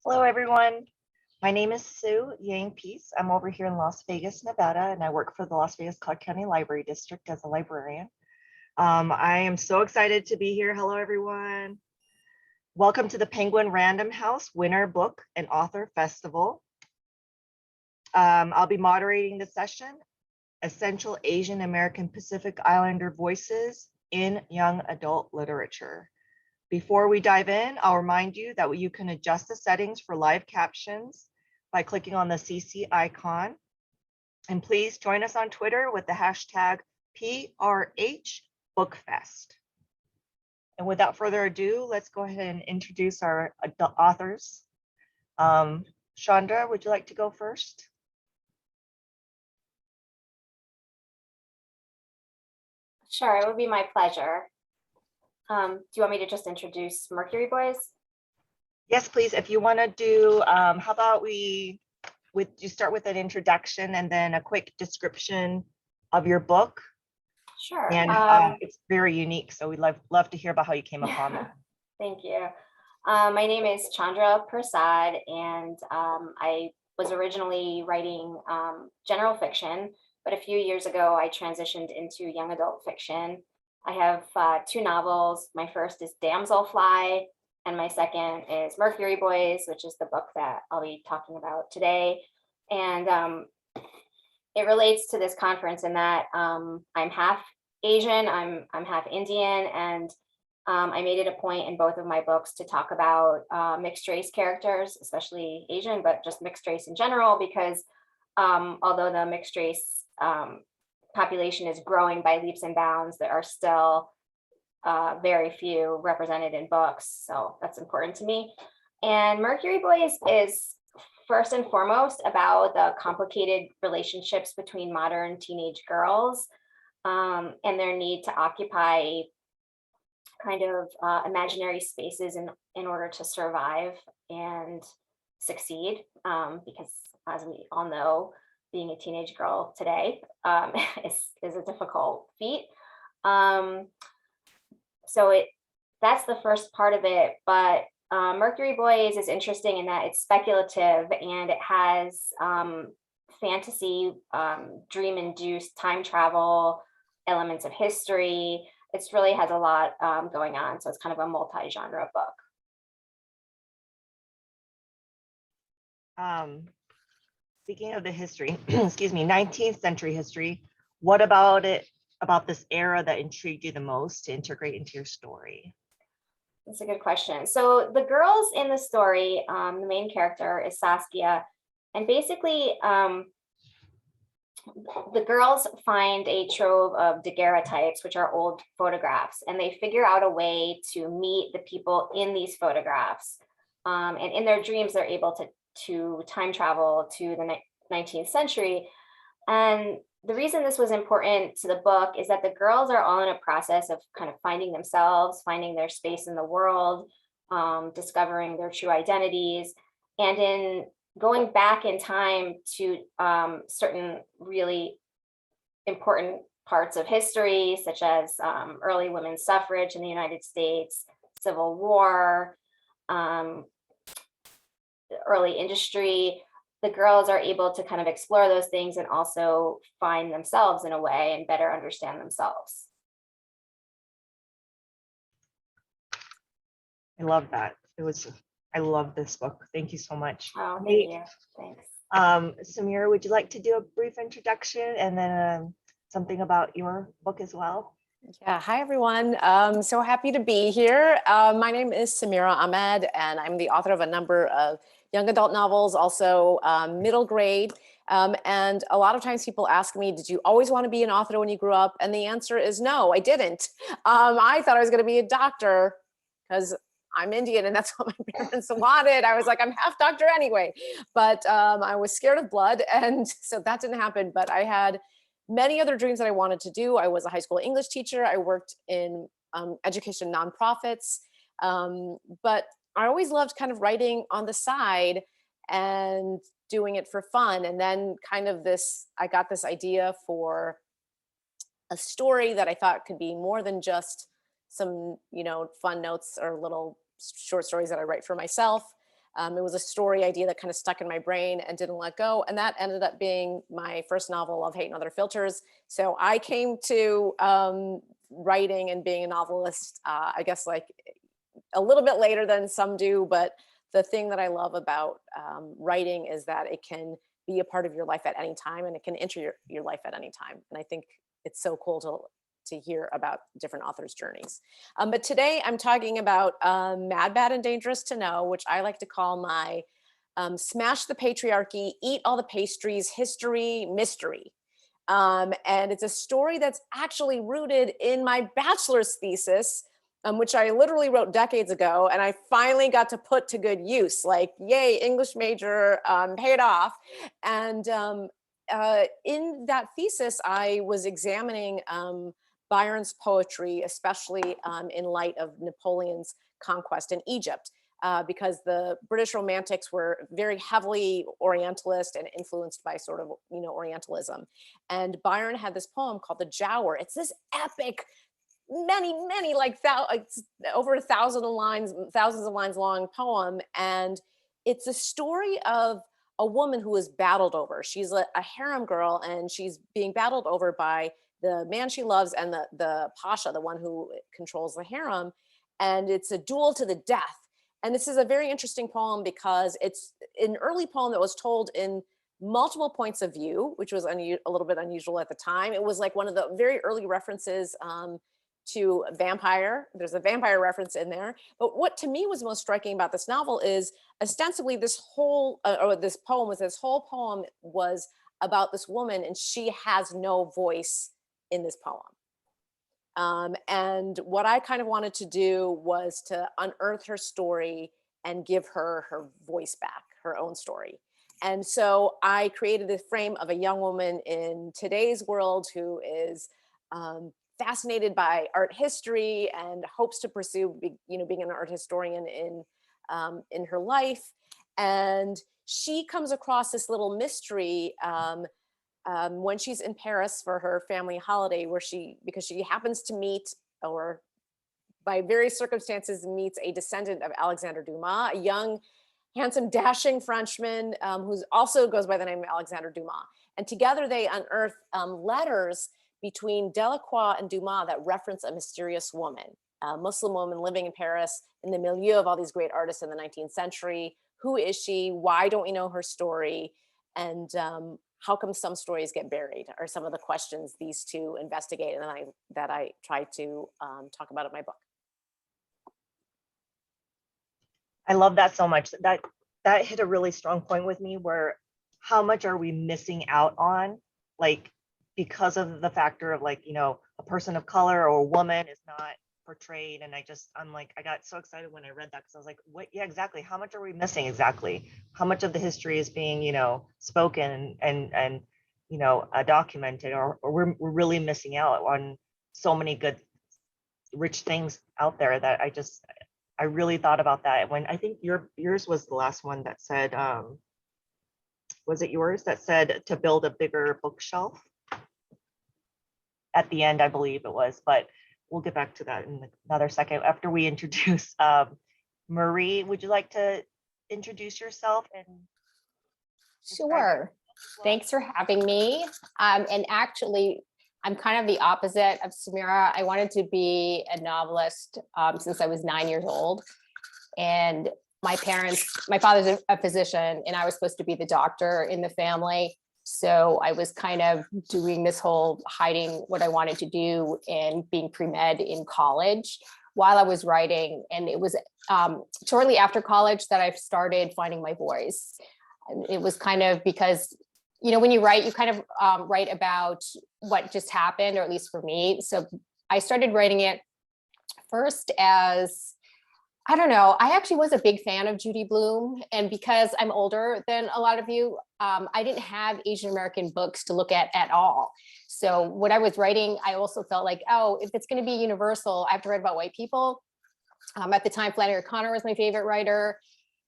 Hello, everyone. My name is Sue Yang Peace. I'm over here in Las Vegas, Nevada, and I work for the Las Vegas Clark County Library District as a librarian. I am so excited to be here. Hello, everyone. Welcome to the Penguin Random House Winter Book and Author Festival. I'll be moderating the session, Essential Asian American Pacific Islander Voices in Young Adult Literature. Before we dive in, I'll remind you that you can adjust the settings for live captions by clicking on the CC icon. And please join us on Twitter with the hashtag PRHBookFest. And without further ado, let's go ahead and introduce our authors. Chandra, would you like to go first? Sure, it would be my pleasure. Do you want me to just introduce Mercury Boys? Yes, please. If you want to do, how about you start with an introduction and then a quick description of your book? Sure. And it's very unique, so we'd love to hear about how you came upon it. Thank you. My name is Chandra Prasad, and I was originally writing general fiction, but a few years ago I transitioned into young adult fiction. I have two novels. My first is Damselfly, and my second is Mercury Boys, which is the book that I'll be talking about today. And it relates to this conference in that I'm half Asian, I'm half Indian, and I made it a point in both of my books to talk about mixed race characters, especially Asian, but just mixed race in general, because although the mixed race population is growing by leaps and bounds, there are still very few represented in books. So that's important to me. And Mercury Boys is first and foremost about the complicated relationships between modern teenage girls and their need to occupy kind of imaginary spaces in order to survive and succeed. Because as we all know, being a teenage girl today is a difficult feat. So that's the first part of it, but Mercury Boys is interesting in that it's speculative and it has fantasy, dream-induced time travel, elements of history. It really has a lot going on, so it's kind of a multi-genre book. Speaking of the history, excuse me, 19th century history, what about this era that intrigued you the most to integrate into your story? That's a good question. So the girls in the story, the main character is Saskia, and basically the girls find a trove of daguerreotypes, which are old photographs, and they figure out a way to meet the people in these photographs. And in their dreams, they're able to time travel to the 19th century. And the reason this was important to the book is that the girls are all in a process of kind of finding themselves, finding their space in the world, discovering their true identities. And in going back in time to certain really important parts of history, such as early women's suffrage in the United States, Civil War, early industry, the girls are able to kind of explore those things and also find themselves in a way and better understand themselves. I love that. I love this book. Thank you so much. Oh, thank you. Thanks. Samira, would you like to do a brief introduction and then something about your book as well? Yeah, hi everyone. So happy to be here. My name is Samira Ahmed, and I'm the author of a number of young adult novels, also middle grade. And a lot of times people ask me, did you always want to be an author when you grew up? And the answer is no, I didn't. I thought I was going to be a doctor because I'm Indian and that's what my parents wanted. I was like, I'm half doctor anyway. But I was scared of blood, and so that didn't happen. But I had many other dreams that I wanted to do. I was a high school English teacher. I worked in education nonprofits, but I always loved kind of writing on the side and doing it for fun. And then kind of I got this idea for a story that I thought could be more than just some, fun notes or little short stories that I write for myself. It was a story idea that kind of stuck in my brain and didn't let go. And that ended up being my first novel, Love, Hate, and Other Filters. So I came to writing and being a novelist, I guess like a little bit later than some do. But the thing that I love about writing is that it can be a part of your life at any time, and it can enter your life at any time. And I think it's so cool to hear about different authors' journeys. But today I'm talking about Mad, Bad, and Dangerous to Know, which I like to call my Smash the Patriarchy, Eat All the Pastries, History, Mystery. And it's a story that's actually rooted in my bachelor's thesis, which I literally wrote decades ago, and I finally got to put to good use. Like, yay, English major, paid off. And in that thesis, I was examining Byron's poetry, especially in light of Napoleon's conquest in Egypt, because the British Romantics were very heavily Orientalist and influenced by sort of, Orientalism. And Byron had this poem called The Giaour. It's this epic, many, like over 1,000 lines, thousands of lines long poem. And it's a story of a woman who is battled over. She's a harem girl, and she's being battled over by the man she loves and the pasha, the one who controls the harem. And it's a duel to the death. And this is a very interesting poem because it's an early poem that was told in multiple points of view, which was a little bit unusual at the time. It was like one of the very early references to vampire. There's a vampire reference in there. But what to me was most striking about this novel is ostensibly this whole poem was about this woman, and she has no voice in this poem. And what I kind of wanted to do was to unearth her story and give her her voice back, her own story. And so I created this frame of a young woman in today's world who is fascinated by art history and hopes to pursue, being an art historian in her life. And she comes across this little mystery when she's in Paris for her family holiday, because she happens to meet, or by various circumstances meets, a descendant of Alexander Dumas, a young, handsome, dashing Frenchman who also goes by the name of Alexander Dumas. And together they unearth letters between Delacroix and Dumas that reference a mysterious woman, a Muslim woman living in Paris in the milieu of all these great artists in the 19th century. Who is she? Why don't we know her story? And how come some stories get buried, are some of the questions these two investigate, and that I try to talk about in my book. I love that so much. That hit a really strong point with me, where how much are we missing out on, like, because of the factor of, like, a person of color or a woman is not portrayed. And I got so excited when I read that, because I was like, what? Yeah, exactly. How much are we missing? Exactly. How much of the history is being, spoken and documented, or we're really missing out on so many good, rich things out there that I really thought about that when I think yours was the last one that said, was it yours that said to build a bigger bookshelf? At the end, I believe it was, but we'll get back to that in another second after we introduce Marie. Would you like to introduce yourself and describe your Sure. book as well? Thanks for having me. And actually, I'm kind of the opposite of Samira. I wanted to be a novelist since I was 9 years old. And my father's a physician, and I was supposed to be the doctor in the family. So I was kind of doing this whole hiding what I wanted to do and being pre-med in college while I was writing. And it was shortly after college that I started finding my voice. And it was kind of because, when you write, you kind of write about what just happened, or at least for me. So I started writing it first as, I don't know, I actually was a big fan of Judy Blume. And because I'm older than a lot of you, I didn't have Asian American books to look at all. So what I was writing, I also felt like, oh, if it's going to be universal, I have to write about white people. At the time, Flannery O'Connor was my favorite writer.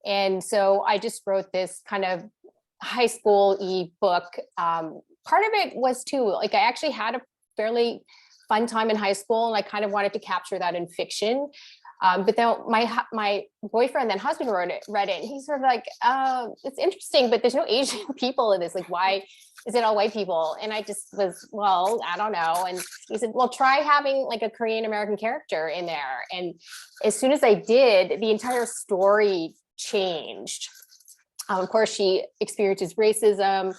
And so I just wrote this kind of high school-y book. Part of it was too, like I actually had a fairly fun time in high school, and I kind of wanted to capture that in fiction. But then my boyfriend, then husband, read it, and he's sort of like, it's interesting, but there's no Asian people in this. Like, why is it all white people? And I just was, well, I don't know. And he said, well, try having like a Korean American character in there. And as soon as I did, the entire story changed. Of course, she experiences racism.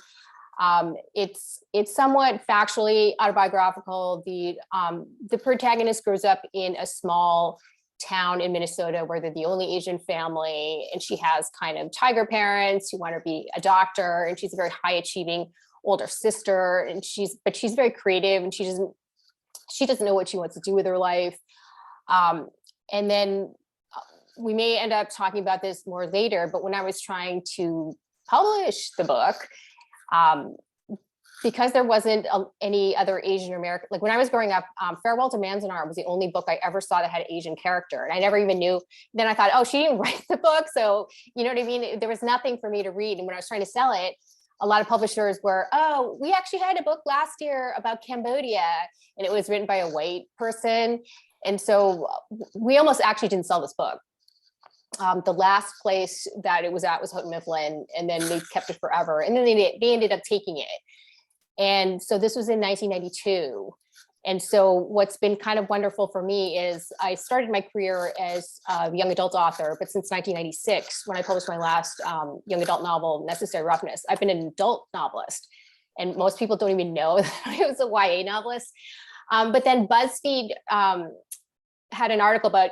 It's somewhat factually autobiographical. The protagonist grows up in a small town in Minnesota where they're the only Asian family, and she has kind of tiger parents who want her to be a doctor, and she's a very high achieving older sister, and she's very creative, and she doesn't know what she wants to do with her life. And then we may end up talking about this more later, but when I was trying to publish the book, because there wasn't any other Asian American, like when I was growing up, Farewell to Manzanar was the only book I ever saw that had an Asian character. And I never even knew. Then I thought, oh, she didn't write the book. So, you know what I mean? There was nothing for me to read. And when I was trying to sell it, a lot of publishers were, oh, we actually had a book last year about Cambodia, and it was written by a white person. And so we almost actually didn't sell this book. The last place that it was at was Houghton Mifflin, and then they kept it forever. And then they ended up taking it. And so this was in 1992. And so what's been kind of wonderful for me is I started my career as a young adult author, but since 1996, when I published my last young adult novel, Necessary Roughness, I've been an adult novelist. And most people don't even know that I was a YA novelist. But then BuzzFeed had an article about,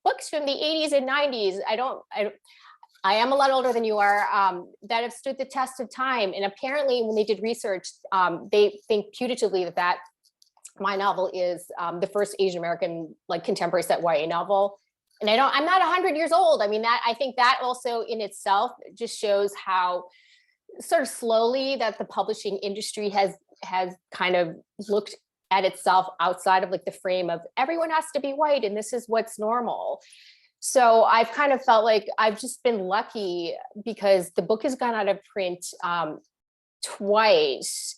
books from the 80s and 90s. I am a lot older than you are, that have stood the test of time. And apparently when they did research, they think putatively that my novel is the first Asian American like contemporary set YA novel. And I'm not 100 years old. I mean, I think that also in itself just shows how sort of slowly that the publishing industry has kind of looked at itself outside of like the frame of everyone has to be white and this is what's normal. So I've kind of felt like I've just been lucky because the book has gone out of print twice.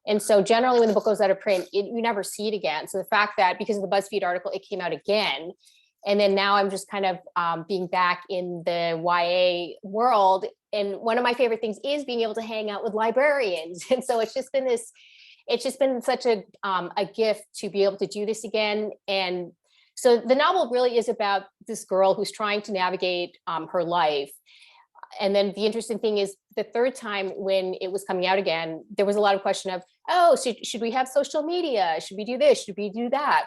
And so generally when the book goes out of print, you never see it again. So the fact that because of the BuzzFeed article, it came out again. And then now I'm just kind of being back in the YA world. And one of my favorite things is being able to hang out with librarians. And so it's just been such a gift to be able to do this again. And so the novel really is about this girl who's trying to navigate her life. And then the interesting thing is the third time when it was coming out again, there was a lot of question of, oh, should we have social media? Should we do this? Should we do that?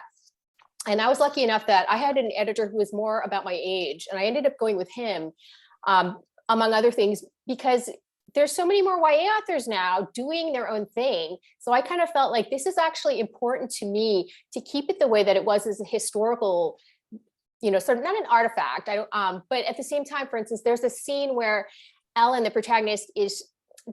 And I was lucky enough that I had an editor who was more about my age. And I ended up going with him, among other things, because there's so many more YA authors now doing their own thing. So I kind of felt like this is actually important to me to keep it the way that it was as a historical, sort of not an artifact. But at the same time, for instance, there's a scene where Ellen, the protagonist,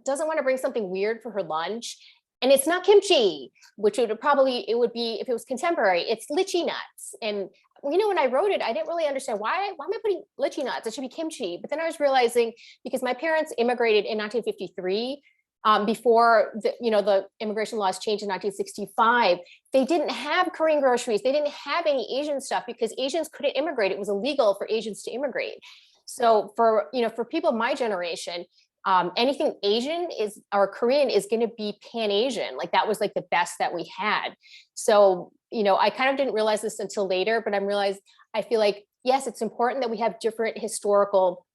doesn't want to bring something weird for her lunch. And it's not kimchi, which it would be if it was contemporary. It's lychee nuts. And when I wrote it, I didn't really understand why am I putting lychee nuts? It should be kimchi. But then I was realizing because my parents immigrated in 1953, before the immigration laws changed in 1965, they didn't have Korean groceries. They didn't have any Asian stuff because Asians couldn't immigrate. It was illegal for Asians to immigrate. So for, for people my generation, anything Asian is or Korean is going to be Pan-Asian. Like that was like the best that we had. So, I kind of didn't realize this until later, but I feel like, yes, it's important that we have different historical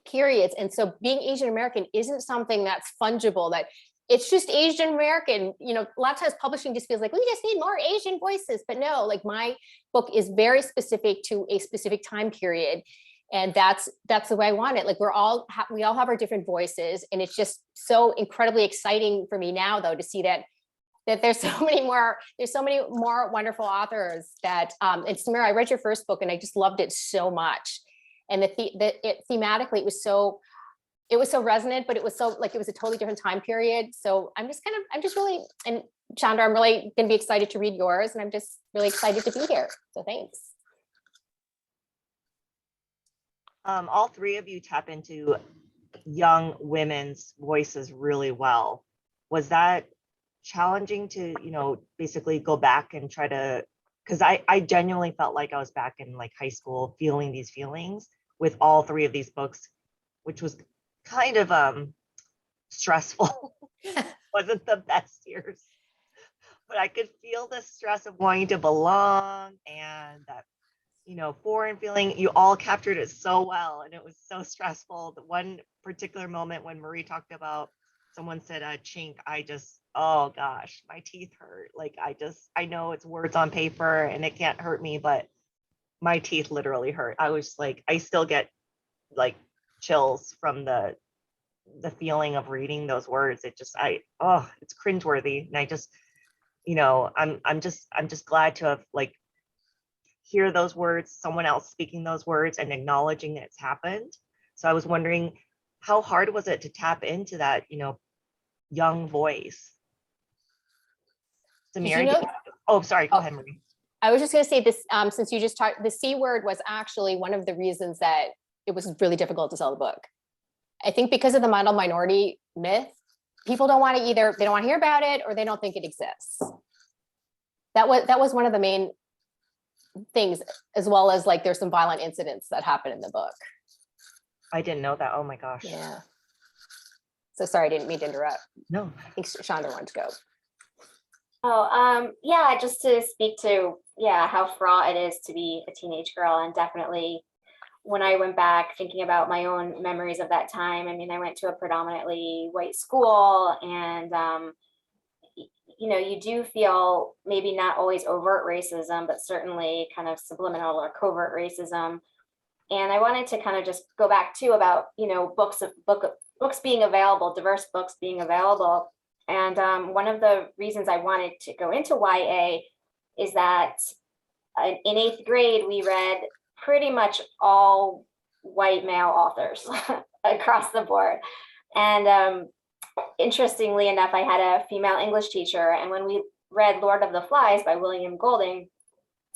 periods. And so being Asian American isn't something that's fungible, that it's just Asian American. A lot of times publishing just feels like we just need more Asian voices, but no, like my book is very specific to a specific time period. And that's the way I want it. Like we all have our different voices. And it's just so incredibly exciting for me now, though, to see that there's so many more wonderful authors that, and Samira, I read your first book and I just loved it so much. And thematically, it was so resonant, but it was so like, it was a totally different time period. So I'm just really, and Chandra, I'm really going to be excited to read yours, and I'm just really excited to be here. So thanks. All three of you tap into young women's voices really well. Was that challenging to, basically go back and try to, because I genuinely felt like I was back in like high school feeling these feelings with all three of these books, which was kind of stressful. Wasn't the best years, but I could feel the stress of wanting to belong and that, foreign feeling. You all captured it so well, and it was so stressful. The one particular moment when Marie talked about someone said a chink, oh gosh, my teeth hurt. Like I know it's words on paper and it can't hurt me, but my teeth literally hurt. I was like, I still get like chills from the feeling of reading those words. It's cringeworthy. And I just, I'm just glad to have like hear those words, someone else speaking those words and acknowledging that it's happened. So I was wondering, how hard was it to tap into that, young voice? Samira, sorry, go ahead, Marie. I was just going to say this, since you just talked, the C word was actually one of the reasons that it was really difficult to sell the book. I think because of the model minority myth, people don't want to they don't want to hear about it, or they don't think it exists. That was one of the main things, as well as like there's some violent incidents that happen in the book. I didn't know that. Oh my gosh. Yeah. So sorry, I didn't mean to interrupt. No. I think Chandra wanted to go. Yeah, just to speak to, how fraught it is to be a teenage girl. And definitely when I went back thinking about my own memories of that time, I mean, I went to a predominantly white school, and, you do feel maybe not always overt racism, but certainly kind of subliminal or covert racism. And I wanted to kind of just go back to about, books being available, diverse books being available. And one of the reasons I wanted to go into YA is that in 8th grade, we read pretty much all white male authors across the board. And interestingly enough, I had a female English teacher, and when we read Lord of the Flies by William Golding,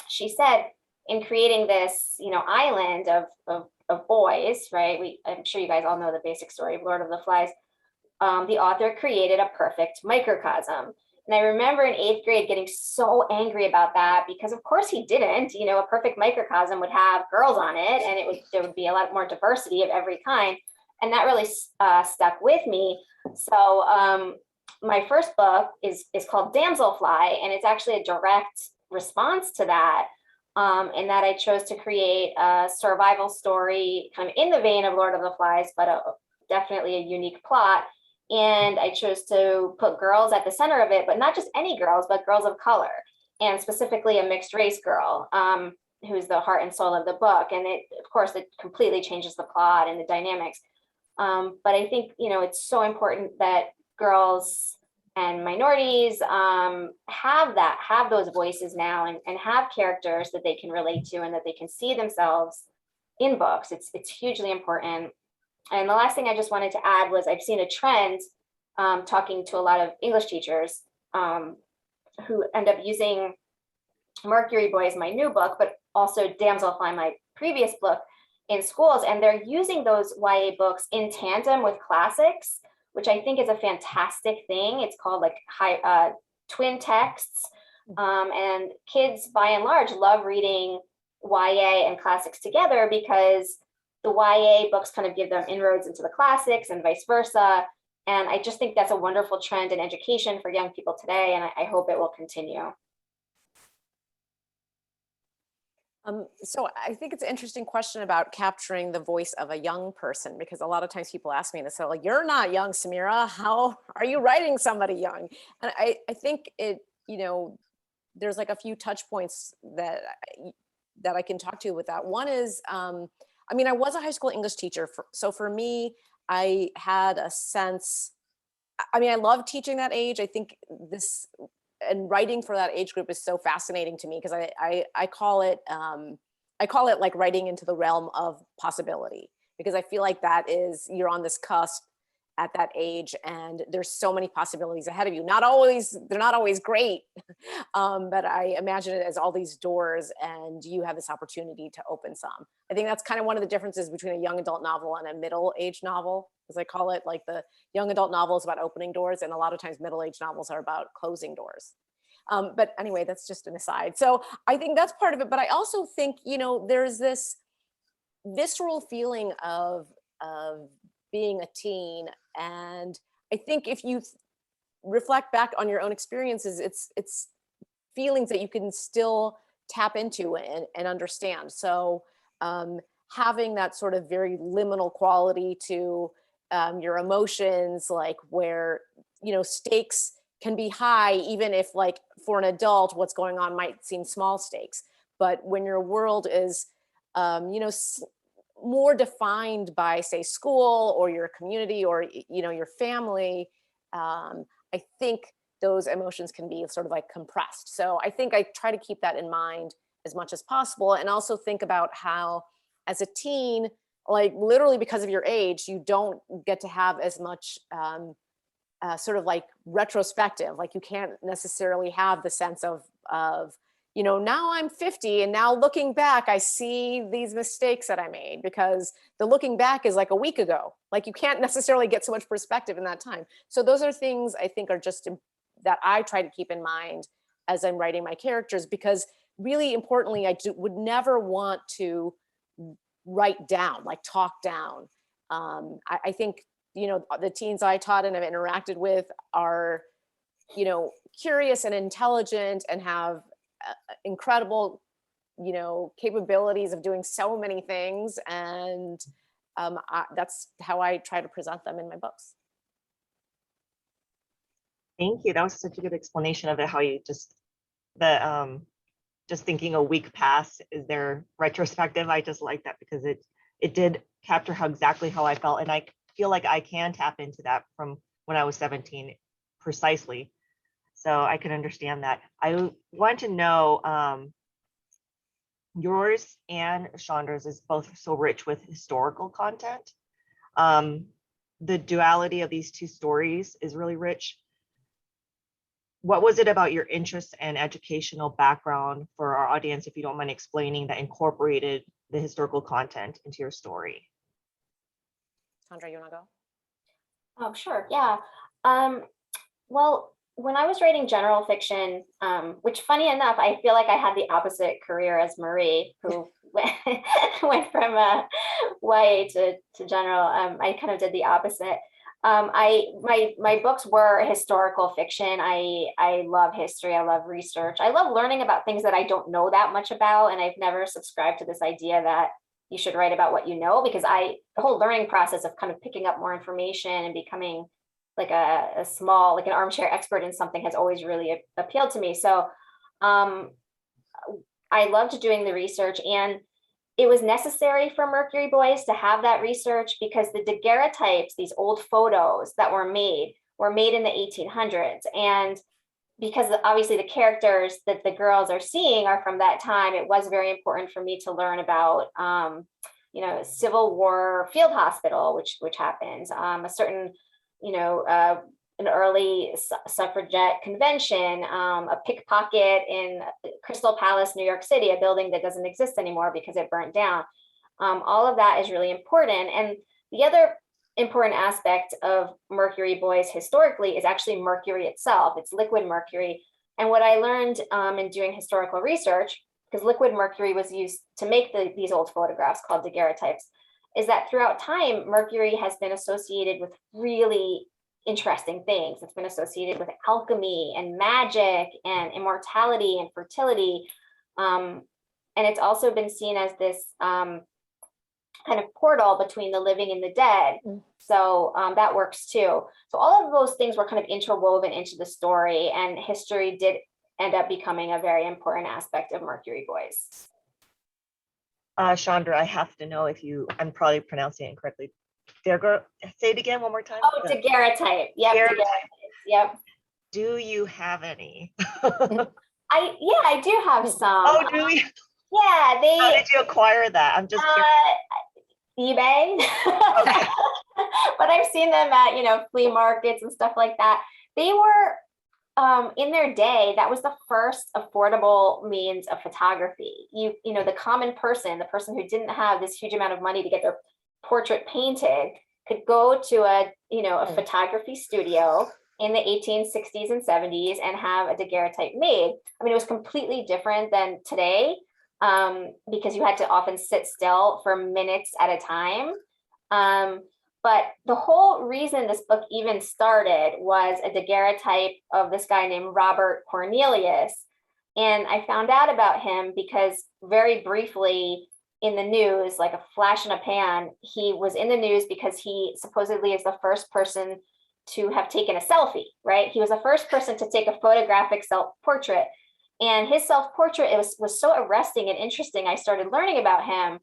she said, in creating this, island of boys, right? I'm sure you guys all know the basic story of Lord of the Flies. The author created a perfect microcosm. And I remember in 8th grade getting so angry about that, because of course he didn't. A perfect microcosm would have girls on it, and there would be a lot more diversity of every kind. And that really stuck with me. So my first book is called Damselfly, and it's actually a direct response to that, in that I chose to create a survival story kind of in the vein of Lord of the Flies, but definitely a unique plot. And I chose to put girls at the center of it, but not just any girls, but girls of color, and specifically a mixed race girl, who's the heart and soul of the book. And of course, it completely changes the plot and the dynamics. But I think, it's so important that girls and minorities have those voices now, and have characters that they can relate to and that they can see themselves in books. It's hugely important. And the last thing I just wanted to add was I've seen a trend, talking to a lot of English teachers who end up using Mercury Boys, my new book, but also Damselfly, my previous book, in schools. And they're using those YA books in tandem with classics, which I think is a fantastic thing. It's called like twin texts. And kids, by and large, love reading YA and classics together, because the YA books kind of give them inroads into the classics and vice versa. And I just think that's a wonderful trend in education for young people today, and I hope it will continue. So I think it's an interesting question about capturing the voice of a young person, because a lot of times people ask me this, so like, you're not young, Samira, how are you writing somebody young? And I think it, you know, there's like a few touch points that I can talk to with that. One is, I mean, I was a high school English teacher, so for me, I had a sense, I mean, I love teaching that age. I think this, and writing for that age group is so fascinating to me, because I call it like writing into the realm of possibility, because I feel like that is, you're on this cusp at that age, and there's so many possibilities ahead of you. They're not always great, but I imagine it as all these doors, and you have this opportunity to open some. I think that's kind of one of the differences between a young adult novel and a middle-aged novel, as I call it. Like, the young adult novel is about opening doors, and a lot of times middle-aged novels are about closing doors. But anyway, that's just an aside. So I think that's part of it. But I also think, you know, there's this visceral feeling of being a teen. And I think if you reflect back on your own experiences, it's feelings that you can still tap into and understand. So having that sort of very liminal quality to your emotions, like where, you know, stakes can be high, even if, like, for an adult, what's going on might seem small stakes. But when your world is, you know, more defined by, say, school or your community or, you know, your family, I think those emotions can be sort of like compressed. So I think I try to keep that in mind as much as possible, and also think about how, as a teen, like, literally because of your age, you don't get to have as much sort of like retrospective. Like, you can't necessarily have the sense of, you know, now I'm 50 and now looking back, I see these mistakes that I made, because the looking back is like a week ago. Like, you can't necessarily get so much perspective in that time. So those are things I think are just that I try to keep in mind as I'm writing my characters, because really importantly, would never want to write down, like talk down. I think, you know, the teens I taught and have interacted with are, you know, curious and intelligent and have incredible, you know, capabilities of doing so many things. And that's how I try to present them in my books. Thank you. That was such a good explanation of it, how you just thinking a week past is there retrospective. I just like that, because it did capture exactly how I felt, and I feel like I can tap into that from when I was 17 precisely. So I can understand that. I want to know, yours and Chandra's is both so rich with historical content. The duality of these two stories is really rich. What was it about your interests and educational background for our audience, if you don't mind explaining, that incorporated the historical content into your story? Chandra, you want to go? Oh, sure. Yeah. Well, when I was writing general fiction, which, funny enough, I feel like I had the opposite career as Marie, who went from YA to general. I kind of did the opposite. My books were historical fiction. I love history. I love research. I love learning about things that I don't know that much about, and I've never subscribed to this idea that you should write about what you know, because the whole learning process of kind of picking up more information and becoming like a small, like an armchair expert in something has always really appealed to me. So I loved doing the research, and it was necessary for Mercury Boys to have that research, because the daguerreotypes, these old photos that were made in the 1800s. And because obviously the characters that the girls are seeing are from that time, it was very important for me to learn about, you know, Civil War field hospital, which happens, a certain, you know, an early suffragette convention, a pickpocket in Crystal Palace, New York City, a building that doesn't exist anymore because it burnt down. All of that is really important. And the other important aspect of Mercury Boys historically is actually Mercury itself. It's liquid mercury. And what I learned in doing historical research, because liquid mercury was used to make these old photographs called daguerreotypes, is that throughout time, Mercury has been associated with really interesting things. It's been associated with alchemy and magic and immortality and fertility. And it's also been seen as this kind of portal between the living and the dead. So that works too. So all of those things were kind of interwoven into the story, and history did end up becoming a very important aspect of Mercury Boys. Chandra, I have to know if I'm probably pronouncing it incorrectly. Say it again one more time. Oh, daguerreotype. Yep. Daguerreotype. Yep. Do you have any? I do have some. Oh, do you? Yeah, How did you acquire that? I'm just eBay. Okay. But I've seen them at flea markets and stuff like that. They were in their day, that was the first affordable means of photography. The common person, the person who didn't have this huge amount of money to get their portrait painted, could go to a photography studio in the 1860s and 70s and have a daguerreotype made. I mean, it was completely different than today, because you had to often sit still for minutes at a time. But the whole reason this book even started was a daguerreotype of this guy named Robert Cornelius. And I found out about him because very briefly in the news, like a flash in a pan, he was in the news because he supposedly is the first person to have taken a selfie, right? He was the first person to take a photographic self-portrait. And his self-portrait was so arresting and interesting. I started learning about him.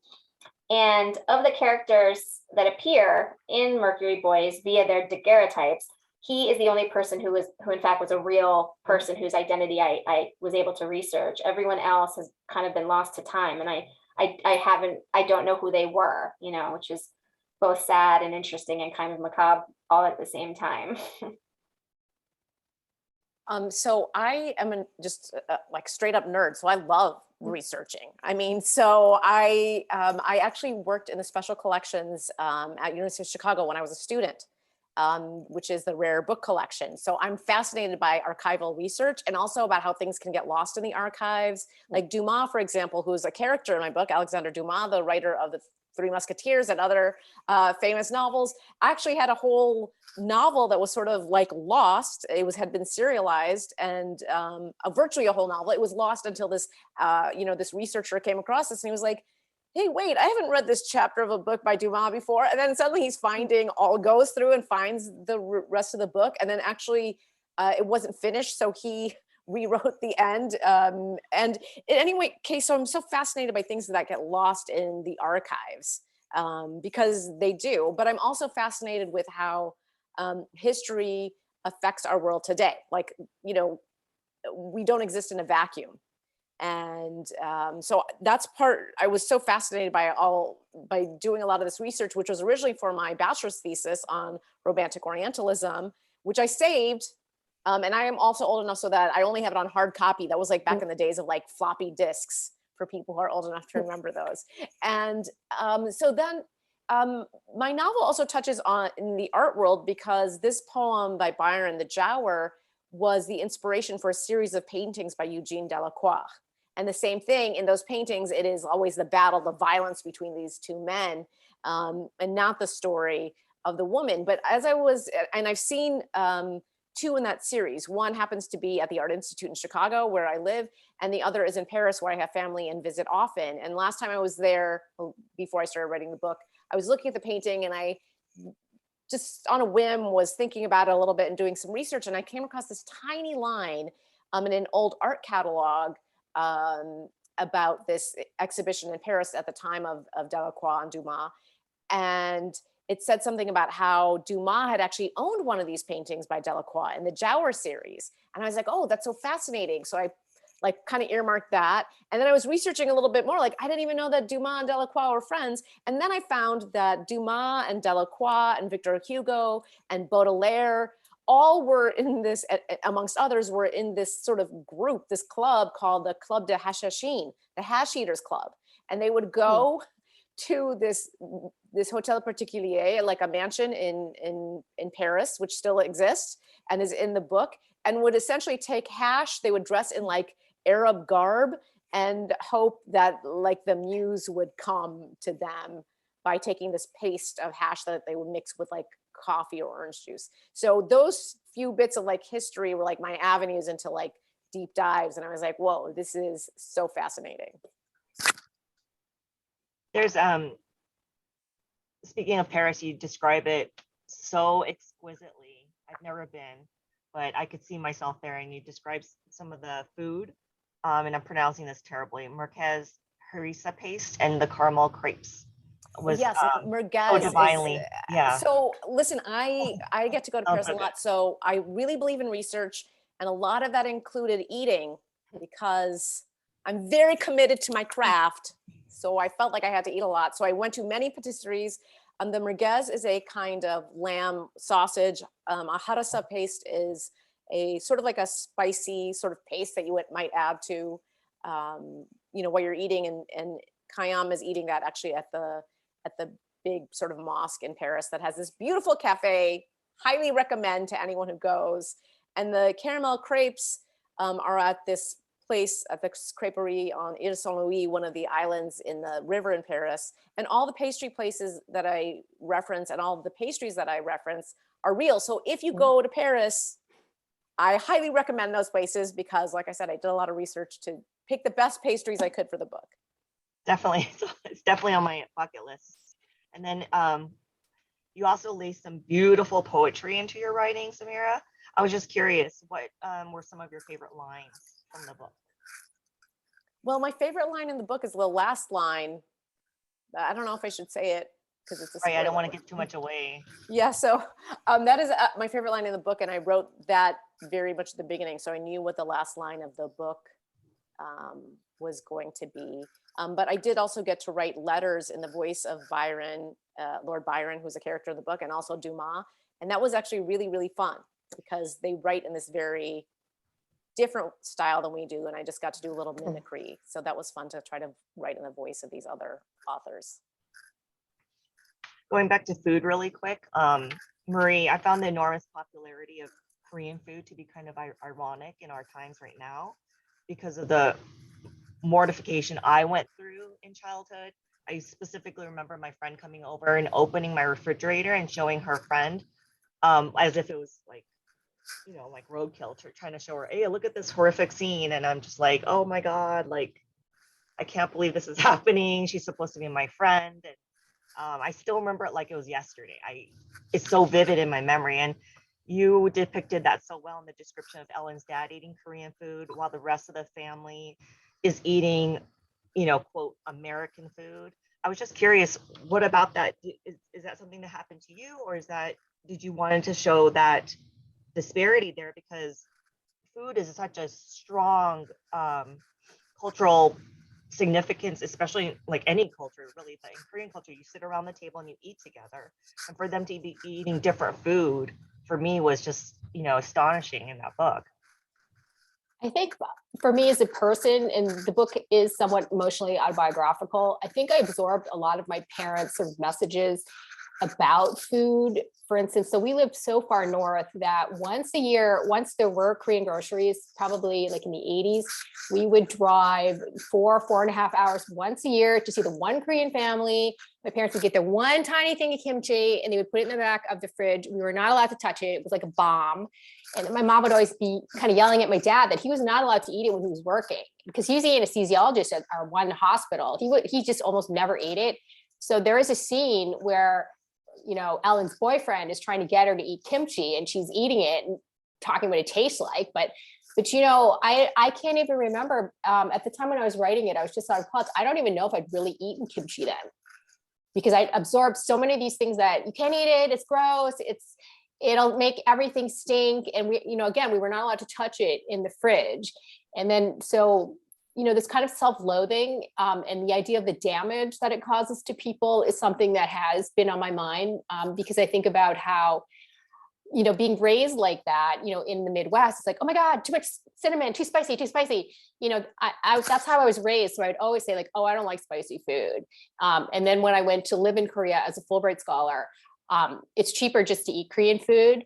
And of the characters that appear in Mercury Boys via their daguerreotypes, he is the only person who in fact was a real person whose identity I was able to research. Everyone else has kind of been lost to time, and I don't know who they were, which is both sad and interesting and kind of macabre all at the same time. So I am just like straight up nerd. So I love researching. I mean, so I actually worked in the special collections at University of Chicago when I was a student, which is the rare book collection. So I'm fascinated by archival research and also about how things can get lost in the archives. Like Dumas, for example, who's a character in my book, Alexander Dumas, the writer of the Three Musketeers and other famous novels, actually had a whole novel that was sort of like lost. Had been serialized and virtually a whole novel. It was lost until this, this researcher came across this and he was like, hey, wait, I haven't read this chapter of a book by Dumas before. And then suddenly he's goes through and finds the rest of the book. And then actually it wasn't finished. So he rewrote the end. And in any case, so I'm so fascinated by things that get lost in the archives because they do. But I'm also fascinated with how history affects our world today. Like, we don't exist in a vacuum. And so that's I was so fascinated by doing a lot of this research, which was originally for my bachelor's thesis on romantic Orientalism, which I saved. And I am also old enough so that I only have it on hard copy. That was like back in the days of like floppy disks for people who are old enough to remember those. And so then my novel also touches on in the art world because this poem by Byron, The Giaour, was the inspiration for a series of paintings by Eugene Delacroix. And the same thing in those paintings, it is always the battle, the violence between these two men, and not the story of the woman. But and I've seen two in that series. One happens to be at the Art Institute in Chicago, where I live, and the other is in Paris, where I have family and visit often. And last time I was there, before I started writing the book, I was looking at the painting and I just on a whim was thinking about it a little bit and doing some research. And I came across this tiny line in an old art catalog about this exhibition in Paris at the time of Delacroix and Dumas. And it said something about how Dumas had actually owned one of these paintings by Delacroix in the Giaour series. And I was like, oh, that's so fascinating. So I kind of earmarked that. And then I was researching a little bit more, I didn't even know that Dumas and Delacroix were friends. And then I found that Dumas and Delacroix and Victor Hugo and Baudelaire all were in this, amongst others, were in this sort of group, this club called the Club de Hachachine, the Hash Eaters Club. And they would go to this Hotel Particulier, like a mansion in Paris, which still exists and is in the book, and would essentially take hash. They would dress in Arab garb and hope that the muse would come to them by taking this paste of hash that they would mix with like coffee or orange juice. So those few bits of like history were like my avenues into like deep dives. And I was like, whoa, this is so fascinating. There's speaking of Paris, you describe it so exquisitely. I've never been, but I could see myself there. And you describe some of the food, and I'm pronouncing this terribly, Marquez harissa paste and the caramel crepes was yes, so merguez divinely, yeah. So listen, I get to go to Paris a Okay. lot, so I really believe in research, and a lot of that included eating because I'm very committed to my craft. So I felt like I had to eat a lot. So I went to many patisseries. The merguez is a kind of lamb sausage. A harissa paste is a sort of like a spicy sort of paste that you might add to, what you're eating. And Khayyam is eating that actually at the big sort of mosque in Paris that has this beautiful cafe. Highly recommend to anyone who goes. And the caramel crepes are at this place at the creperie on Ile Saint-Louis, one of the islands in the river in Paris. And all the pastry places that I reference and all the pastries that I reference are real. So if you go to Paris, I highly recommend those places because, like I said, I did a lot of research to pick the best pastries I could for the book. Definitely. It's definitely on my bucket list. And then you also laced some beautiful poetry into your writing, Samira. I was just curious, what were some of your favorite lines from the book? Well, my favorite line in the book is the last line. I don't know if I should say it because it's a Right, I don't want spoiler. to give too much away. Yeah, so that is my favorite line in the book, and I wrote that very much at the beginning, so I knew what the last line of the book was going to be. But I did also get to write letters in the voice of Byron, Lord Byron, who's a character in the book, and also Dumas, and that was actually really, really fun because they write in this very different style than we do, and I just got to do a little mimicry, so that was fun to try to write in the voice of these other authors. Going back to food really quick, Marie, I found the enormous popularity of Korean food to be kind of ironic in our times right now because of the mortification I went through in childhood. I specifically remember my friend coming over and opening my refrigerator and showing her friend as if it was like, like roadkill, trying to show her, hey, look at this horrific scene. And I'm just like, oh my God, like, I can't believe this is happening. She's supposed to be my friend. And I still remember it like it was yesterday. It's so vivid in my memory. And you depicted that so well in the description of Ellen's dad eating Korean food while the rest of the family is eating, quote, American food. I was just curious, what about that? Is that something that happened to you, or did you want to show that disparity there? Because food is such a strong cultural significance, especially like any culture really, but in Korean culture you sit around the table and you eat together, and for them to be eating different food for me was just astonishing in that book. I think for me as a person, and the book is somewhat emotionally autobiographical, I think I absorbed a lot of my parents' sort of messages about food. For instance, so we lived so far north that once a year, once there were Korean groceries, probably like in the 80s, we would drive 4.5 hours once a year to see the one Korean family. My parents would get their one tiny thing of kimchi and they would put it in the back of the fridge. We were not allowed to touch it. It was like a bomb. And my mom would always be kind of yelling at my dad that he was not allowed to eat it when he was working because he was the anesthesiologist at our one hospital. He just almost never ate it. So there is a scene where Ellen's boyfriend is trying to get her to eat kimchi and she's eating it and talking what it tastes like. But I can't even remember at the time when I was writing it, I was just on pause. I don't even know if I'd really eaten kimchi then because I absorbed so many of these things that you can't eat it. It's gross. It'll make everything stink. And we were not allowed to touch it in the fridge. And then, so this kind of self-loathing and the idea of the damage that it causes to people is something that has been on my mind because I think about how, being raised like that, in the Midwest, it's like, oh my God, too much cinnamon, too spicy. That's how I was raised. So I would always say like, oh, I don't like spicy food. And then when I went to live in Korea as a Fulbright scholar, it's cheaper just to eat Korean food.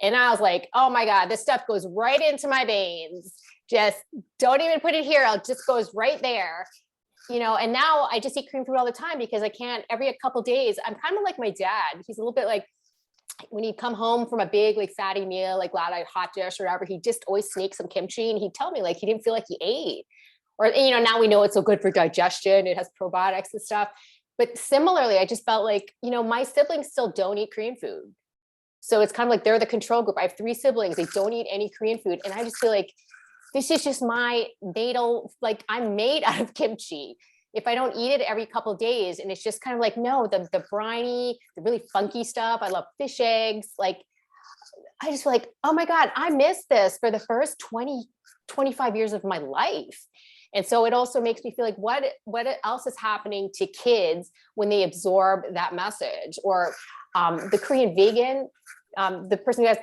And I was like, oh my God, this stuff goes right into my veins. Just don't even put it here. It just goes right there. and now I just eat Korean food all the time because I can't every couple days. I'm kind of like my dad. He's a little bit like when he'd come home from a big like fatty meal, like loud hot dish or whatever, he just always sneak some kimchi and he'd tell me like he didn't feel like he ate. Or, now we know it's so good for digestion. It has probiotics and stuff. But similarly, I just felt like, my siblings still don't eat Korean food. So it's kind of like they're the control group. I have 3 siblings. They don't eat any Korean food. And I just feel like this is just my natal, like I'm made out of kimchi. If I don't eat it every couple of days, and it's just kind of like, no, the briny, the really funky stuff. I love fish eggs. Like, I just feel like, oh my God, I missed this for the first 20, 25 years of my life. And so it also makes me feel like what else is happening to kids when they absorb that message? Or the Korean vegan, the person who has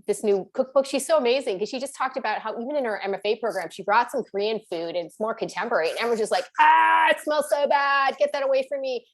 this new cookbook, she's so amazing because she just talked about how even in her MFA program, she brought some Korean food and it's more contemporary. And everyone's just like, it smells so bad. Get that away from me.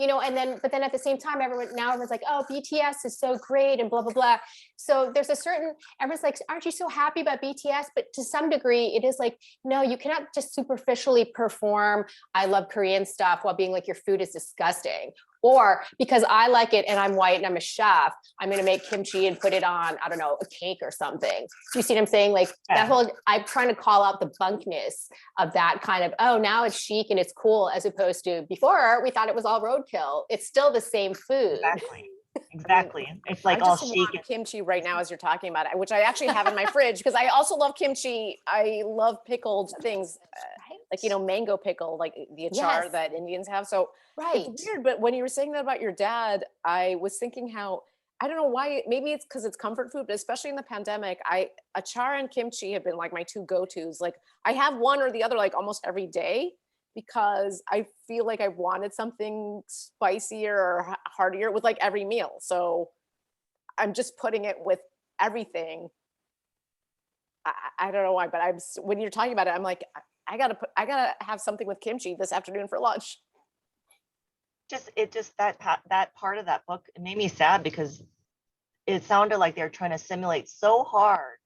But then at the same time, everyone's like, oh, BTS is so great and blah, blah, blah. So there's everyone's like, aren't you so happy about BTS? But to some degree, it is like, no, you cannot just superficially perform, I love Korean stuff while being like, your food is disgusting. Or because I like it and I'm white and I'm a chef, I'm going to make kimchi and put it on, I don't know, a cake or something. Do you see what I'm saying? Like that whole, I'm trying to call out the bunkness of that kind of, oh, now it's chic and it's cool, as opposed to before we thought it was all roadkill. It's still the same food. Exactly. It's like all chic. Kimchi right now as you're talking about it, which I actually have in my fridge because I also love kimchi. I love pickled things, like, mango pickle, like the achar that Indians have. So it's weird. But when you were saying that about your dad, I was thinking how, I don't know why, maybe it's because it's comfort food, but especially in the pandemic, achar and kimchi have been like my 2 go-tos. Like I have one or the other like almost every day, because I feel like I wanted something spicier or heartier with like every meal. So I'm just putting it with everything. I don't know why, but when you're talking about it, I'm like, I gotta have something with kimchi this afternoon for lunch. That part of that book, it made me sad because it sounded like they're trying to simulate so hard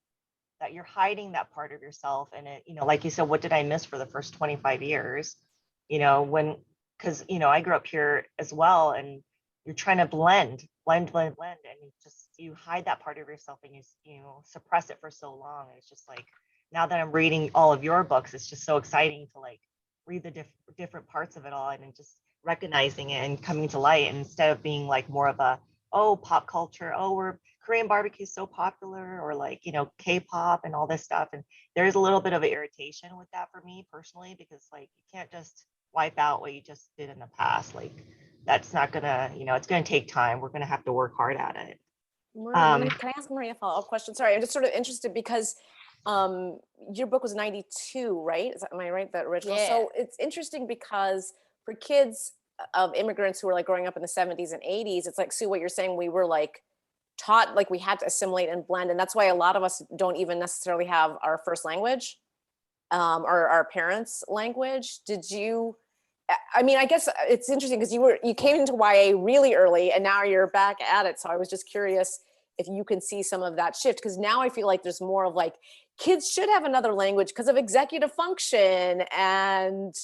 that you're hiding that part of yourself. And it, like you said, what did I miss for the first 25 years? Because I grew up here as well, and you're trying to blend, and you hide that part of yourself, and you suppress it for so long. And it's just like, now that I'm reading all of your books, it's just so exciting to like read the different parts of it all, and then just recognizing it and coming to light, and instead of being like more of a, pop culture, Korean barbecue is so popular, or like, K-pop and all this stuff. And there's a little bit of an irritation with that for me personally, because like, you can't just wipe out what you just did in the past. Like that's not gonna, it's gonna take time. We're gonna have to work hard at it. Maria, can I ask Maria a follow-up question? Sorry, I'm just sort of interested because your book was 92, right? Am I right? That original. Yeah. So it's interesting because for kids of immigrants who were like growing up in the 70s and 80s, it's like, Sue, what you're saying, we were like taught, like we had to assimilate and blend. And that's why a lot of us don't even necessarily have our first language or our parents' language. I guess it's interesting because you came into YA really early and now you're back at it. So I was just curious if you can see some of that shift, because now I feel like there's more of like, kids should have another language because of executive function and,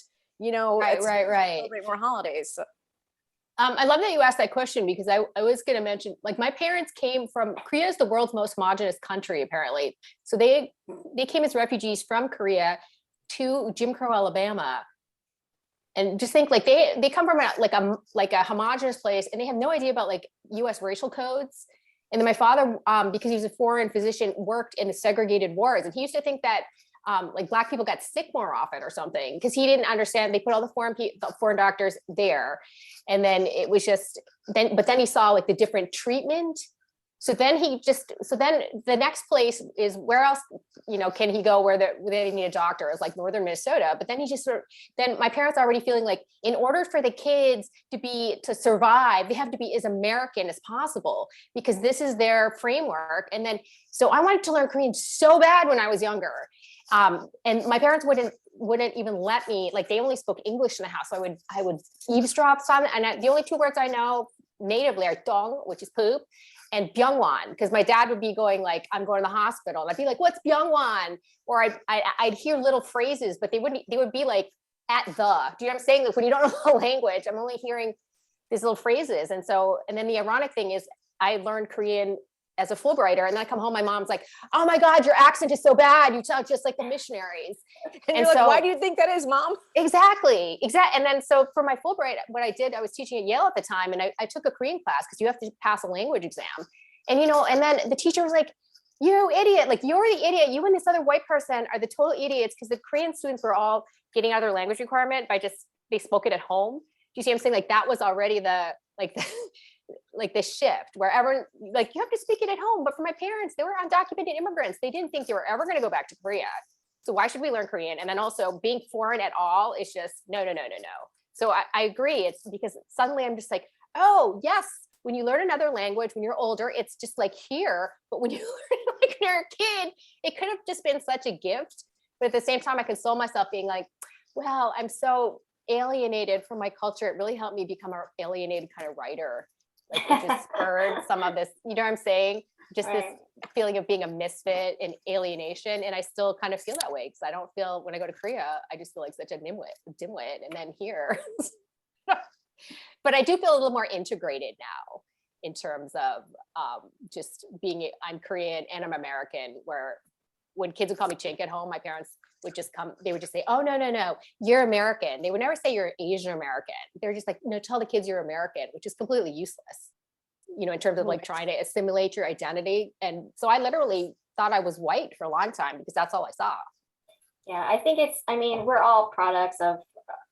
right. Celebrate more holidays. So. I love that you asked that question, because I was going to mention, like, my parents came from, Korea is the world's most homogenous country, apparently. So they came as refugees from Korea to Jim Crow, Alabama. And just think, like, they come from a homogenous place, and they have no idea about like US racial codes. And then my father, because he was a foreign physician, worked in the segregated wards, and he used to think that like Black people got sick more often or something, because he didn't understand. They put all the foreign doctors there, and then it was just but then he saw like the different treatment. So then the next place is, where else can he go where they need a doctor, is like northern Minnesota. But then then my parents are already feeling like, in order for the kids to survive, they have to be as American as possible, because this is their framework. And then so I wanted to learn Korean so bad when I was younger. And my parents wouldn't even let me, like, they only spoke English in the house. So I would eavesdrop on it. And the only 2 words I know natively are dong, which is poop, and byungwan, because my dad would be going like, I'm going to the hospital. And I'd be like, what's byungwan? Or I'd hear little phrases, but they would be like at the. Do you know what I'm saying? Like when you don't know the language, I'm only hearing these little phrases. And then the ironic thing is I learned Korean as a Fulbrighter, and then I come home, my mom's like, "Oh my God, your accent is so bad. You sound just like the missionaries." And you're like, why do you think that is, Mom? Exactly. And then so for my Fulbright, what I did, I was teaching at Yale at the time, and I took a Korean class because you have to pass a language exam. And and then the teacher was like, "You idiot, like you're the idiot. You and this other white person are the total idiots," because the Korean students were all getting out of their language requirement by they spoke it at home. Do you see what I'm saying? Like that was already the shift where everyone, like, you have to speak it at home. But for my parents, they were undocumented immigrants. They didn't think they were ever going to go back to Korea. So why should we learn Korean? And then also being foreign at all is just no. So I agree. It's because suddenly I'm just like, oh yes, when you learn another language, when you're older, it's just like here. But when you learn like when you're a kid, it could have just been such a gift. But at the same time, I console myself being like, well, I'm so alienated from my culture. It really helped me become an alienated kind of writer. Like it just spurred some of this, you know what I'm saying? Just this feeling of being a misfit and alienation. And I still kind of feel that way because I don't feel, when I go to Korea, I just feel like such a dimwit. And then here, but I do feel a little more integrated now in terms of just being, I'm Korean and I'm American, where when kids would call me Chink at home, my parents would just come, they would just say, "Oh, no, you're American." They would never say you're Asian American. They're just like, "No, tell the kids you're American," which is completely useless, in terms of like trying to assimilate your identity. And so I literally thought I was white for a long time because that's all I saw. Yeah, I think we're all products of,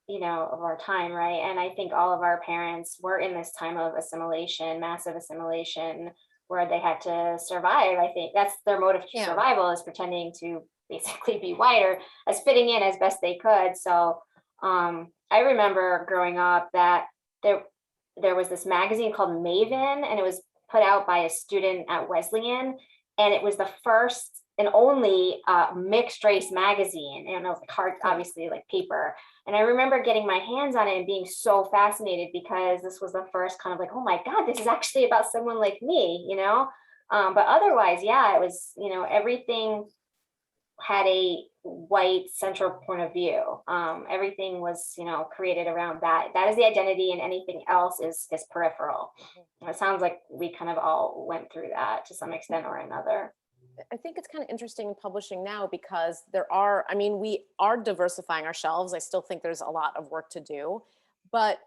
of our time, right? And I think all of our parents were in this time of assimilation, massive assimilation, where they had to survive. I think that's their motive to survival, is pretending to basically be white or as fitting in as best they could. So I remember growing up that there was this magazine called Maven, and it was put out by a student at Wesleyan, and it was the first and only mixed race magazine. And it was hard, obviously, like paper. And I remember getting my hands on it and being so fascinated because this was the first kind of like, oh my God, this is actually about someone like me, But otherwise, yeah, it was, everything had a white central point of view. Everything was, created around that. That is the identity, and anything else is peripheral. And it sounds like we kind of all went through that to some extent or another. I think it's kind of interesting in publishing now because we are diversifying our shelves. I still think there's a lot of work to do, but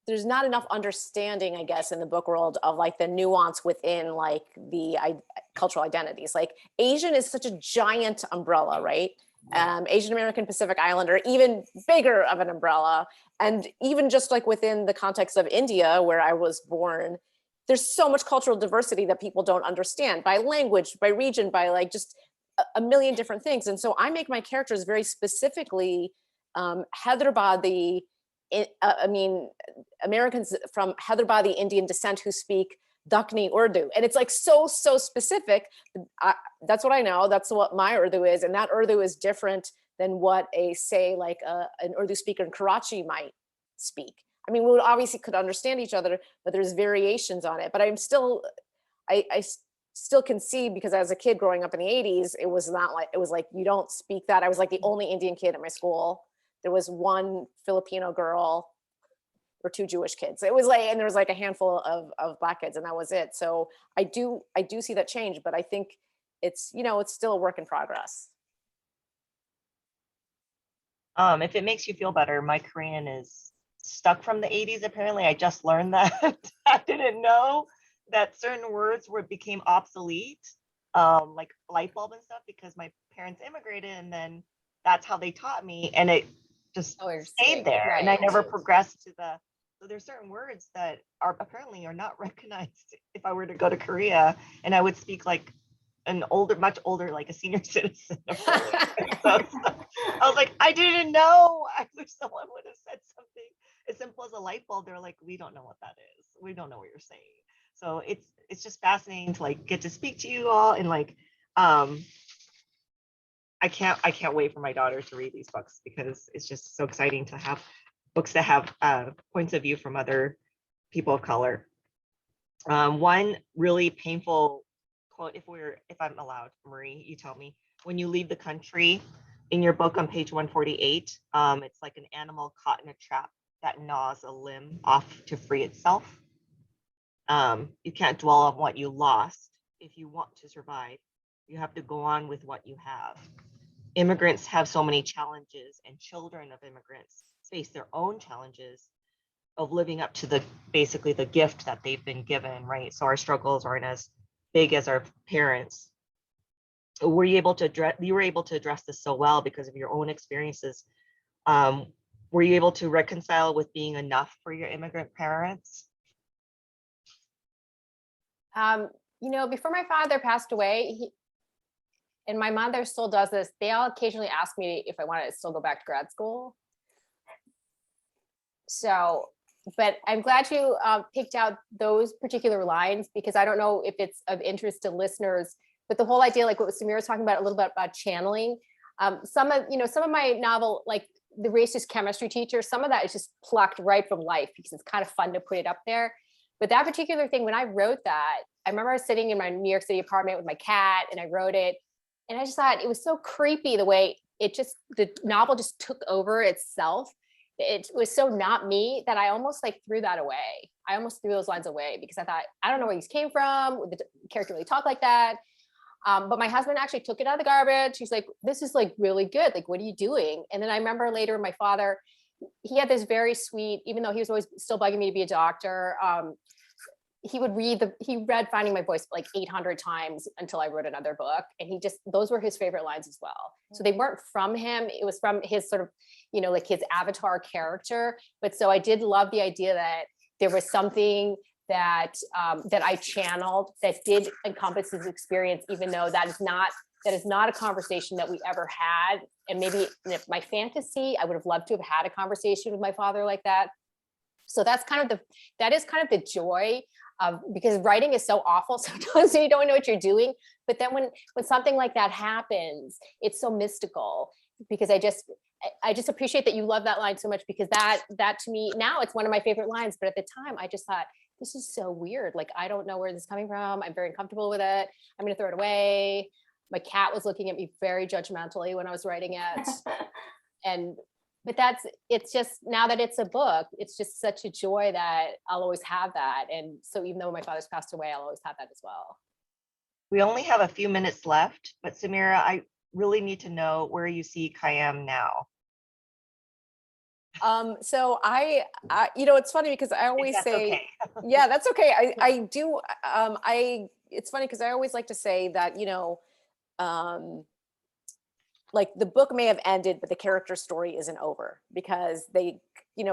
there's not enough understanding, I guess, in the book world of like the nuance within like the cultural identities. Like Asian is such a giant umbrella, right? Asian American Pacific Islander, even bigger of an umbrella. And even just like within the context of India, where I was born, there's so much cultural diversity that people don't understand by language, by region, by like just a million different things. And so I make my characters very specifically Hyderabadi, Americans from Hyderabadi Indian descent who speak Dakhni Urdu. And it's like so specific. That's what I know. That's what my Urdu is. And that Urdu is different than what an Urdu speaker in Karachi might speak. I mean, we obviously could understand each other, but there's variations on it. But I still can see, because as a kid growing up in the 80s, it was like, you don't speak that. I was like the only Indian kid at my school. There was one Filipino girl or two Jewish kids. It was like, and there was like a handful of Black kids, and that was it. So I do see that change, but I think it's still a work in progress. If it makes you feel better, my Korean is stuck from the 80s. Apparently, I just learned that. I didn't know that certain words became obsolete, like light bulb and stuff, because my parents immigrated, and then that's how they taught me, and it just stayed there. Right. And I never progressed to so there's certain words that are not recognized if I were to go to Korea, and I would speak like much older, like a senior citizen. So I was like, I didn't know. I wish someone would have said something as simple as a light bulb. They're like, we don't know what that is. We don't know what you're saying. So it's just fascinating to like get to speak to you all, and like I can't wait for my daughter to read these books, because it's just so exciting to have books that have points of view from other people of color. One really painful quote, if I'm allowed, Marie, you tell me. When you leave the country, in your book on page 148, it's like an animal caught in a trap that gnaws a limb off to free itself. You can't dwell on what you lost. If you want to survive, you have to go on with what you have. Immigrants have so many challenges, and children of immigrants face their own challenges of living up to basically the gift that they've been given, right? So our struggles aren't as big as our parents. You were able to address this so well because of your own experiences. Were you able to reconcile with being enough for your immigrant parents? Before my father passed away, and my mother still does this, they all occasionally ask me if I want to still go back to grad school. So, but I'm glad you picked out those particular lines, because I don't know if it's of interest to listeners, but the whole idea, like what Samira was talking about a little bit about channeling, some of my novel, like the racist chemistry teacher, some of that is just plucked right from life because it's kind of fun to put it up there. But that particular thing, when I wrote that, I remember I was sitting in my New York City apartment with my cat and I wrote it. And I just thought it was so creepy the way the novel just took over itself. It was so not me that I almost like threw that away. I almost threw those lines away because I thought, I don't know where these came from. Would the character really talk like that? But my husband actually took it out of the garbage. He's like, this is like really good. Like, what are you doing? And then I remember later my father, he had this very sweet, even though he was always still bugging me to be a doctor, he read Finding My Voice like 800 times until I wrote another book. And those were his favorite lines as well. So they weren't from him. It was from his sort of, like his avatar character. But so I did love the idea that there was something that I channeled that did encompass his experience, even though that is not a conversation that we ever had. And maybe if my fantasy, I would have loved to have had a conversation with my father like that. So that is kind of the joy of, because writing is so awful sometimes and you don't know what you're doing. But then when something like that happens, it's so mystical, because I just appreciate that you love that line so much, because that to me, now it's one of my favorite lines. But at the time I just thought, this is so weird. Like, I don't know where this is coming from. I'm very uncomfortable with it. I'm going to throw it away. My cat was looking at me very judgmentally when I was writing it. But it's just, now that it's a book, it's just such a joy that I'll always have that. And so even though my father's passed away, I'll always have that as well. We only have a few minutes left, but Samira, I really need to know where you see Khayyam now. So I it's funny because I always say, okay. yeah, that's okay. I do. It's funny because I always like to say that, like the book may have ended, but the character story isn't over, because they,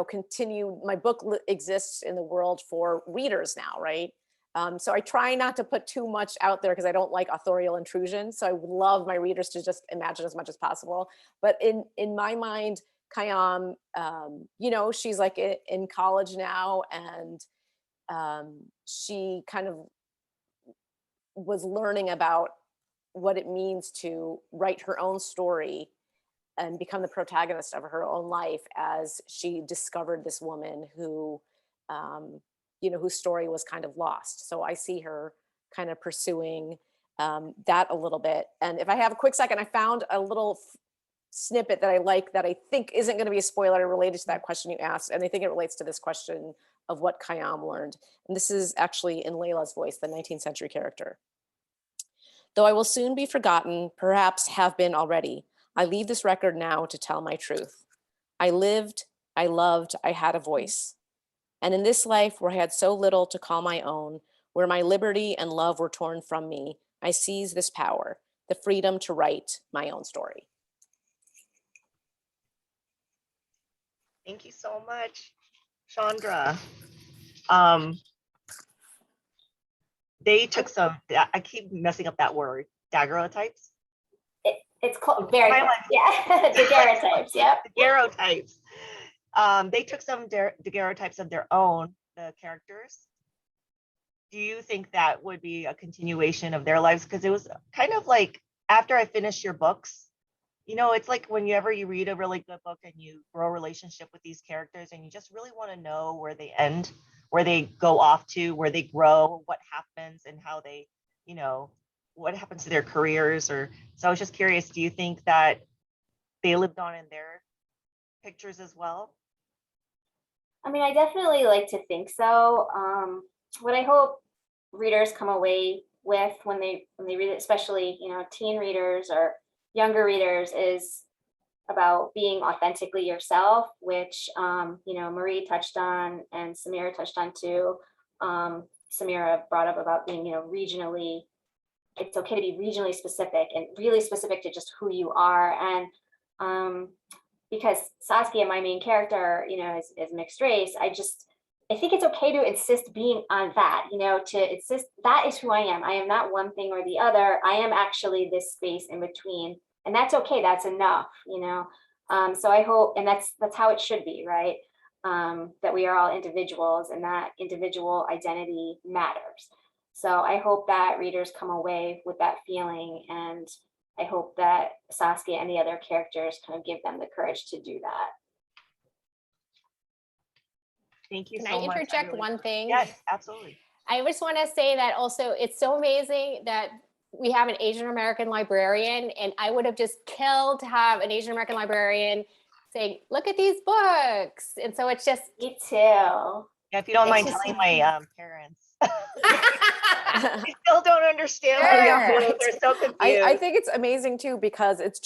continue. My book exists in the world for readers now, right? So I try not to put too much out there because I don't like authorial intrusion. So I would love my readers to just imagine as much as possible. But in my mind, Khayyam, she's like in college now, and she kind of was learning about what it means to write her own story and become the protagonist of her own life, as she discovered this woman who, whose story was kind of lost. So I see her kind of pursuing that a little bit. And if I have a quick second, I found a little snippet that I like, that I think isn't going to be a spoiler related to that question you asked. And I think it relates to this question of what Khayyam learned. And this is actually in Layla's voice, the 19th century character. Though I will soon be forgotten, perhaps have been already, I leave this record now to tell my truth. I lived, I loved, I had a voice. And in this life where I had so little to call my own, where my liberty and love were torn from me, I seize this power, the freedom to write my own story. Thank you so much, Chandra. They took some, I keep messing up that word, daguerreotypes. It's called very, yeah, daguerreotypes, yep. Daguerreotypes. They took some daguerreotypes of their own, the characters. Do you think that would be a continuation of their lives? Because it was kind of like, after I finished your books, it's like whenever you read a really good book and you grow a relationship with these characters and you just really want to know where they end, where they go off to, where they grow, what happens, and how they, what happens to their careers, or so I was just curious, do you think that they lived on in their pictures as well? I mean, I definitely like to think so. What I hope readers come away with when they read it, especially, you know, teen readers or younger readers, is about being authentically yourself, which you know, Marie touched on and Samira touched on too. Samira brought up about being, you know, regionally, it's okay to be regionally specific and really specific to just who you are. And because Saskia, my main character, you know, is mixed race, I think it's okay to insist being on that, you know, to insist that is who I am. I am not one thing or the other. I am actually this space in between. And that's okay. That's enough, you know. So I hope, and that's how it should be, right? That we are all individuals and that individual identity matters. So I hope that readers come away with that feeling, and I hope that Saskia and the other characters kind of give them the courage to do that. Thank you Can so I much. interject one thing? Yes, absolutely. I just want to say that also it's so amazing that we have an Asian American librarian, and I would have just killed to have an Asian American librarian saying, look at these books. And so it's just Me too. Yeah, if you don't mind It's just- telling my parents. They still don't understand what Sure. I'm doing. They're so confused. I think it's amazing too, because it's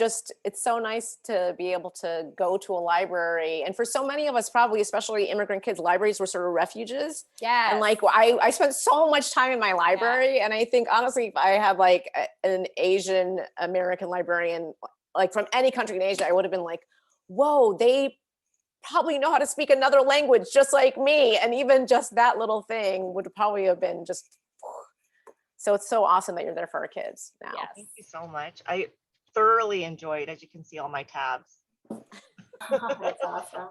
so nice to be able to go to a library. And for so many of us, probably, especially immigrant kids, libraries were sort of refuges. yes. And like, I spent so much time in my library. And I think honestly, if I had like an Asian American librarian, like from any country in Asia, I would have been like, whoa, they probably know how to speak another language just like me. And even just that little thing would probably have been just, so it's so awesome that you're there for our kids now. Yes. Thank you so much. I thoroughly enjoyed, as you can see, all my tabs. That's awesome.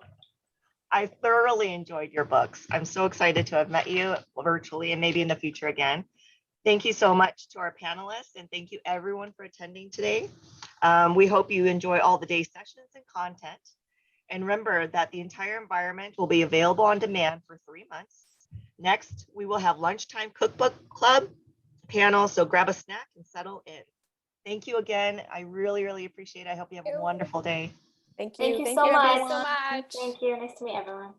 I thoroughly enjoyed your books. I'm so excited to have met you virtually and maybe in the future again. Thank you so much to our panelists, and thank you everyone for attending today. We hope you enjoy all the day sessions and content. And remember that the entire environment will be available on demand for 3 months. Next, we will have lunchtime cookbook club panel, so grab a snack and settle in. Thank you again. I really, really appreciate it. I hope you have a wonderful day. Thank you. Thank you so much. everyone. So much. Thank you. Nice to meet everyone.